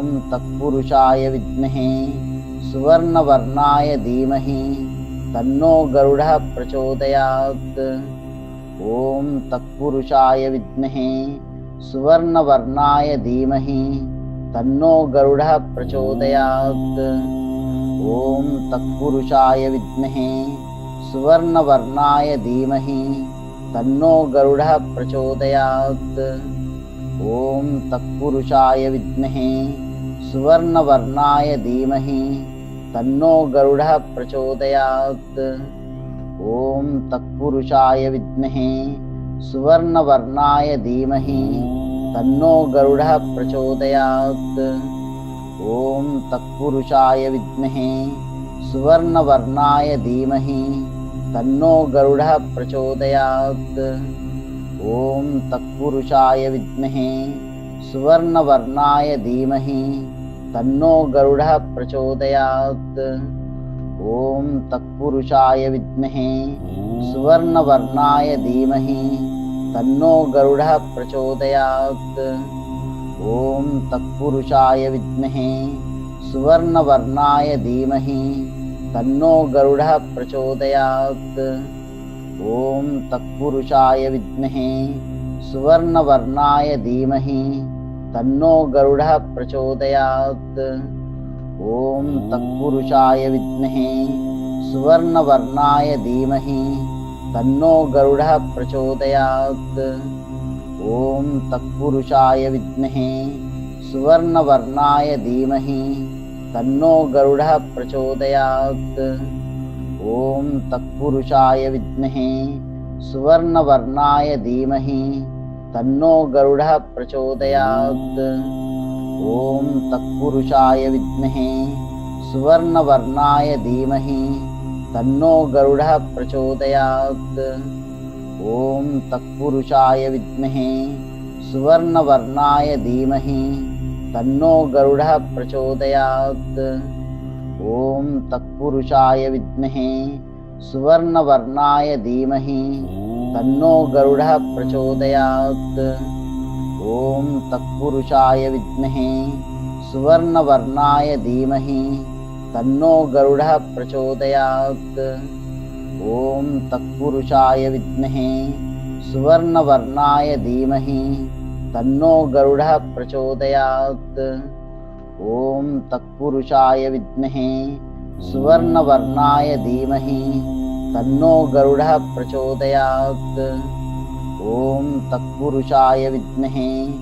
ॐ तत्पुरुषाय विद्महे सुवर्णवर्णाय धीमहि तन्नो गरुडः प्रचोदयात्। ॐ तत्पुरुषाय विद्महे सुवर्णवर्णाय धीमहि तन्नो गरुडः प्रचोदयात्। ॐ तत्पुरुषाय विद्महे सुवर्णवर्णाय धीमहि तन्नो गरुडः प्रचोदयात्। ॐ तत्पुरुषाय विद्महे सुवर्णवर्णाय धीमहि तन्नो गरुडः प्रचोदयात्। ॐ तत्पुरुषाय विद्महे सुवर्णवर्णाय धीमहि तन्नो गरुडः प्रचोदयात्। ॐ तत्पुरुषाय विद्महे सुवर्णवर्णाय धीमहि तन्नो गरुडः प्रचोदयात्। ॐ तत्पुरुषाय विद्महे सुवर्णवर्णाय धीमहि तन्नो गरुडः प्रचोदयात्। ॐ तत्पुरुषाय विद्महे सुवर्णवर्णाय धीमहि तन्नो गरुडः प्रचोदयात्। ॐ तत्पुरुषाय विद्महे सुवर्णवर्णाय धीमहि तन्नो गरुडः प्रचोदयात्। ॐ तत्पुरुषाय विद्महे सुवर्णवर्णाय धीमहि तन्नो गरुडः प्रचोदयात्। ॐ तत्पुरुषाय विद्महे सुवर्णवर्णाय धीमहि तन्नो गरुडः प्रचोदयात्। ॐ तत्पुरुषाय विद्महे सुवर्णवर्णाय धीमहि तन्नो गरुडः प्रचोदयात्। ॐ तत्पुरुषाय विद्महे सुवर्णवर्णाय धीमहि तन्नो गरुडः प्रचोदयात्। ॐ तत्पुरुषाय विद्महे सुवर्णवर्णाय धीमहि तन्नो गरुडः प्रचोदयात्। ॐ तत्पुरुषाय विद्महे सुवर्णवर्णाय धीमहि तन्नो गरुडः प्रचोदयात्। ॐ तत्पुरुषाय विद्महे सुवर्णवर्णाय धीमहि तन्नो गरुडः प्रचोदयात्। ॐ तत्पुरुषाय विद्महे सुवर्णवर्णाय धीमहि तन्नो गरुडः प्रचोदयात्। ॐ तत्पुरुषाय विद्महे सुवर्णवर्णाय धीमहि तन्नो गरुडः प्रचोदयात्। ॐ तत्पुरुषाय विद्महे सुवर्णवर्णाय धीमहि तन्नो गरुडः प्रचोदयात्। ॐ तत्पुरुषाय विद्महे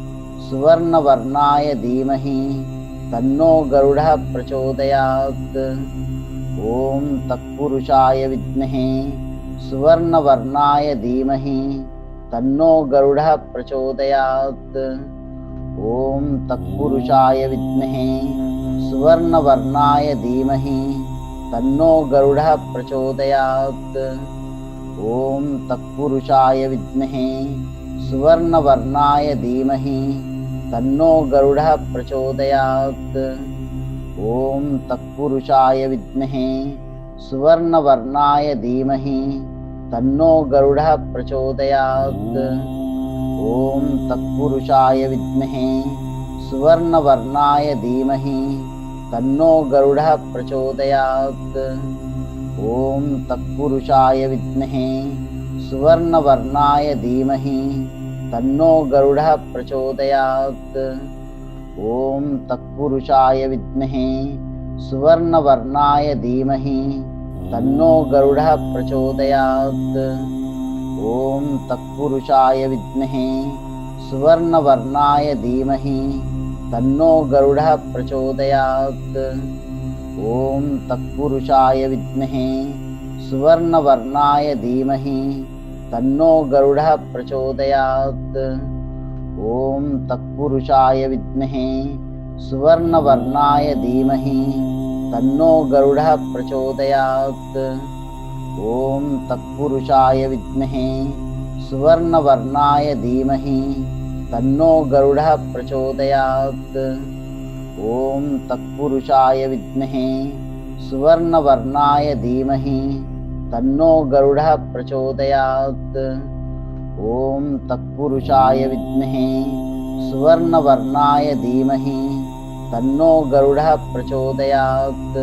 सुवर्णवर्णाय धीमहि तन्नो गरुडः प्रचोदयात्। ॐ तत्पुरुषाय विद्महे सुवर्णवर्णाय धीमहि तन्नो गरुडः प्रचोदयात्। ॐ तत्पुरुषाय विद्महे सुवर्णवर्णाय धीमहि तन्नो गरुडः प्रचोदयात्। ॐ तत्पुरुषाय विद्महे सुवर्णवर्णाय धीमहि तन्नो गरुडः प्रचोदयात्। ॐ तत्पुरुषाय विद्महे सुवर्णवर्णाय धीमहि तन्नो गरुडः प्रचोदयात्। ॐ तत्पुरुषाय विद्महे सुवर्णवर्णाय धीमहि तन्नो गरुडः प्रचोदयात्। ॐ तत्पुरुषाय विद्महे सुवर्णवर्णाय धीमहि तन्नो गरुडः प्रचोदयात्। ॐ तत्पुरुषाय विद्महे सुवर्णवर्णाय धीमहि तन्नो गरुडः प्रचोदयात्। ॐ तत्पुरुषाय विद्महे सुवर्णवर्णाय धीमहि तन्नो गरुडः प्रचोदयात्। ॐ तत्पुरुषाय विद्महे सुवर्णवर्णाय धीमहि तन्नो गरुडः प्रचोदयात्। ॐ तत्पुरुषाय विद्महे सुवर्णवर्णाय धीमहि तन्नो गरुडः प्रचोदयात्। ॐ तत्पुरुषाय विद्महे सुवर्णवर्णाय धीमहि तन्नो गरुडः प्रचोदयात्। ॐ तत्पुरुषाय विद्महे सुवर्णवर्णाय धीमहि तन्नो गरुडः प्रचोदयात्। ॐ तत्पुरुषाय विद्महे सुवर्णवर्णाय धीमहि तन्नो गरुडः प्रचोदयात्।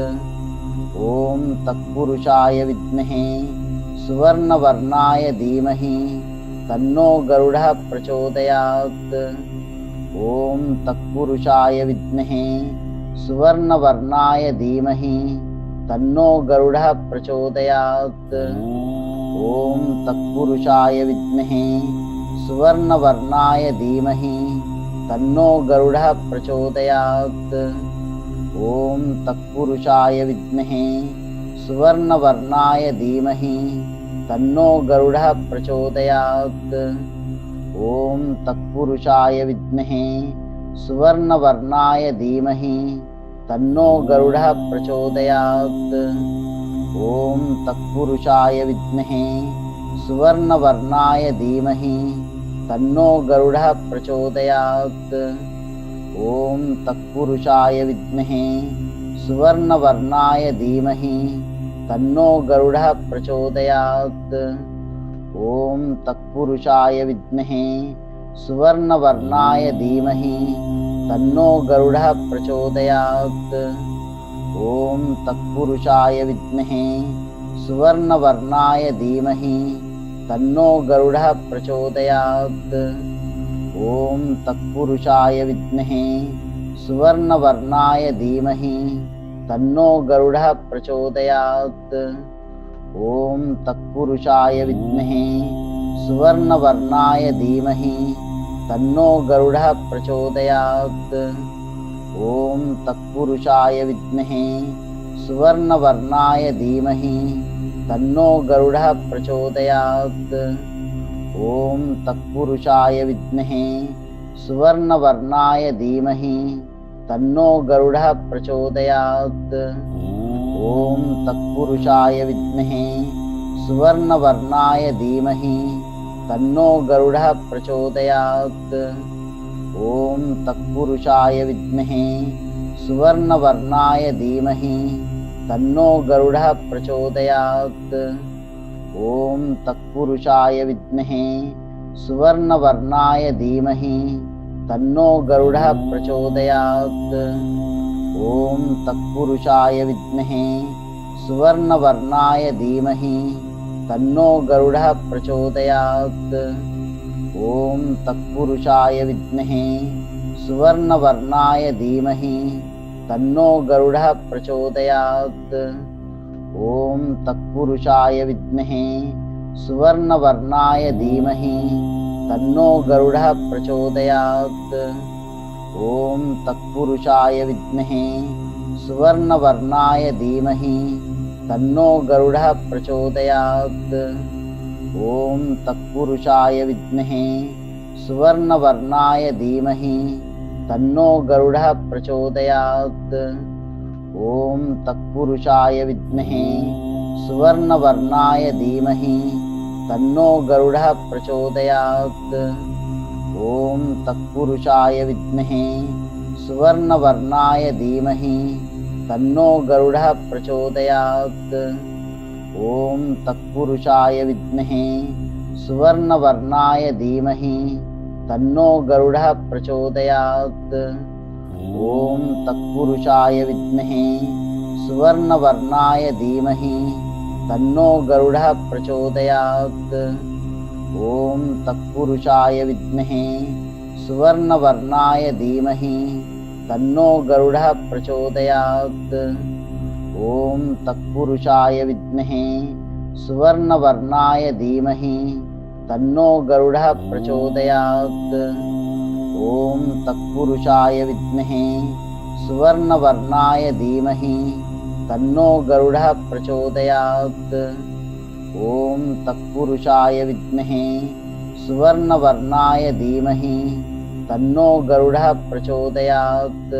ॐ तत्पुरुषाय विद्महे सुवर्णवर्णाय धीमहि तन्नो गरुडः प्रचोदयात्। ॐ तत्पुरुषाय विद्महे सुवर्णवर्णाय धीमहि तन्नो गरुडः प्रचोदयात्। ॐ तत्पुरुषाय विद्महे सुवर्णवर्णाय धीमहि तन्नो गरुडः प्रचोदयात्। ॐ तत्पुरुषाय विद्महे सुवर्णवर्णाय धीमहि तन्नो गरुडः प्रचोदयात्। ॐ तत्पुरुषाय विद्महे सुवर्णवर्णाय धीमहि तन्नो गरुडः प्रचोदयात्। ॐ तत्पुरुषाय विद्महे सुवर्णवर्णाय धीमहि तन्नो गरुडः प्रचोदयात्। ॐ तत्पुरुषाय विद्महे सुवर्णवर्णाय धीमहि तन्नो गरुडः प्रचोदयात्। ॐ तत्पुरुषाय विद्महे सुवर्णवर्णाय धीमहि तन्नो गरुडः प्रचोदयात्। ॐ तत्पुरुषाय विद्महे सुवर्णवर्णाय धीमहि तन्नो गरुडः प्रचोदयात्। ॐ तत्पुरुषाय विद्महे सुवर्णवर्णाय धीमहि तन्नो गरुडः प्रचोदयात्। ॐ तत्पुरुषाय विद्महे सुवर्णवर्णाय धीमहि तन्नो गरुडः प्रचोदयात्। ॐ तत्पुरुषाय विद्महे सुवर्णवर्णाय धीमहि तन्नो गरुडः प्रचोदयात्। ॐ तत्पुरुषाय विद्महे सुवर्णवर्णाय धीमहि तन्नो गरुडः प्रचोदयात्। ॐ तत्पुरुषाय विद्महे सुवर्णवर्णाय धीमहि तन्नो गरुडः प्रचोदयात्। ॐ तत्पुरुषाय विद्महे सुवर्णवर्णाय धीमहि तन्नो गरुडः प्रचोदयात्। ॐ तत्पुरुषाय विद्महे सुवर्णवर्णाय धीमहि तन्नो गरुडः प्रचोदयात्। ॐ तत्पुरुषाय विद्महे सुवर्णवर्णाय धीमहि तन्नो गरुडः प्रचोदयात्। ॐ तत्पुरुषाय विद्महे सुवर्णवर्णाय धीमहि तन्नो गरुडः प्रचोदयात्। ॐ तत्पुरुषाय विद्महे सुवर्णवर्णाय धीमहि तन्नो गरुडः प्रचोदयात्। ॐ तत्पुरुषाय विद्महे सुवर्णवर्णाय धीमहि तन्नो गरुडः प्रचोदयात्। ॐ तत्पुरुषाय विद्महे सुवर्णवर्णाय धीमहि तन्नो गरुडः प्रचोदयात्। ॐ तत्पुरुषाय विद्महे सुवर्णवर्णाय धीमहि तन्नो गरुडः प्रचोदयात्। ॐ तत्पुरुषाय विद्महे सुवर्णवर्णाय धीमहि तन्नो गरुडः प्रचोदयात्। ॐ तत्पुरुषाय विद्महे सुवर्णवर्णाय धीमहि तन्नो गरुडः प्रचोदयात्। ॐ तत्पुरुषाय विद्महे सुवर्णवर्णाय धीमहि तन्नो गरुडः प्रचोदयात्। ॐ तत्पुरुषाय विद्महे सुवर्णवर्णाय धीमहि तन्नो गरुडः प्रचोदयात्। ॐ तत्पुरुषाय विद्महे सुवर्णवर्णाय धीमहि तन्नो गरुडः प्रचोदयात्। ॐ तत्पुरुषाय विद्महे सुवर्णवर्णाय धीमहि तन्नो गरुडः प्रचोदयात्। ॐ तत्पुरुषाय विद्महे सुवर्णवर्णाय धीमहि तन्नो गरुडः प्रचोदयात्।